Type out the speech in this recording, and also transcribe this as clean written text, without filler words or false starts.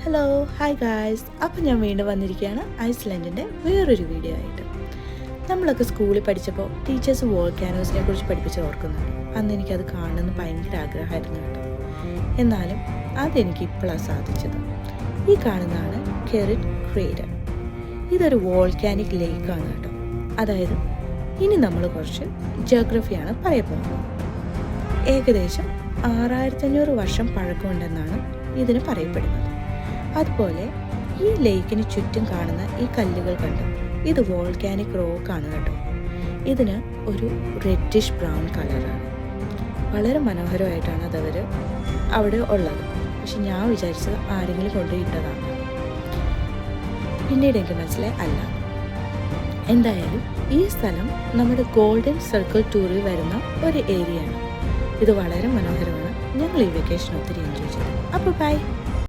Hello hi guys. അപ്പോൾ ഞാൻ വീണ്ടും വന്നിരിക്കുകയാണ് ഐസ്ലാൻഡിൻ്റെ വേറൊരു വീഡിയോ ആയിട്ട്. നമ്മളൊക്കെ സ്കൂളിൽ പഠിച്ചപ്പോൾ ടീച്ചേഴ്സ് വോൾക്കാനോസിനെ കുറിച്ച് പഠിപ്പിച്ച് ഓർക്കുന്നുണ്ട്. അന്ന് എനിക്കത് കാണണമെന്ന് ഭയങ്കര ആഗ്രഹമായിരുന്നു കേട്ടോ. എന്നാലും അതെനിക്ക് ഇപ്പോഴാണ് സാധിച്ചത്. ഈ കാണുന്നതാണ് കെറിറ്റ് ക്രേറ്റർ. ഇതൊരു വോൾക്കാനിക് ലേക്കാണ് കേട്ടോ. അതായത് ഇനി നമ്മൾ കുറച്ച് ജിയോഗ്രഫിയാണ് പറയപ്പെടുന്നത്. ഏകദേശം 6500 വർഷം പഴക്കമുണ്ടെന്നാണ് ഇതിന് പറയപ്പെടുന്നത്. അതുപോലെ ഈ ലേക്കിന് ചുറ്റും കാണുന്ന ഈ കല്ലുകൾ കണ്ടു, ഇത് വോൾക്കാനിക് റോക്കാണ് കേട്ടോ. ഇതിന് ഒരു റെഡിഷ് ബ്രൗൺ കളറാണ്. വളരെ മനോഹരമായിട്ടാണ് അതവർ അവിടെ ഉള്ളത്. പക്ഷെ ഞാൻ വിചാരിച്ചത് ആരെങ്കിലും കൊണ്ടുപോയിട്ടതാണ്. പിന്നീട് എനിക്ക് മനസ്സിലായി അല്ല. എന്തായാലും ഈ സ്ഥലം നമ്മുടെ ഗോൾഡൻ സർക്കിൾ ടൂറിൽ വരുന്ന ഒരു ഏരിയയാണ്. ഇത് വളരെ മനോഹരമാണ്. ഞങ്ങൾ ഈ വെക്കേഷൻ ഒത്തിരി എൻജോയ് ചെയ്തു. അപ്പോൾ ബൈ.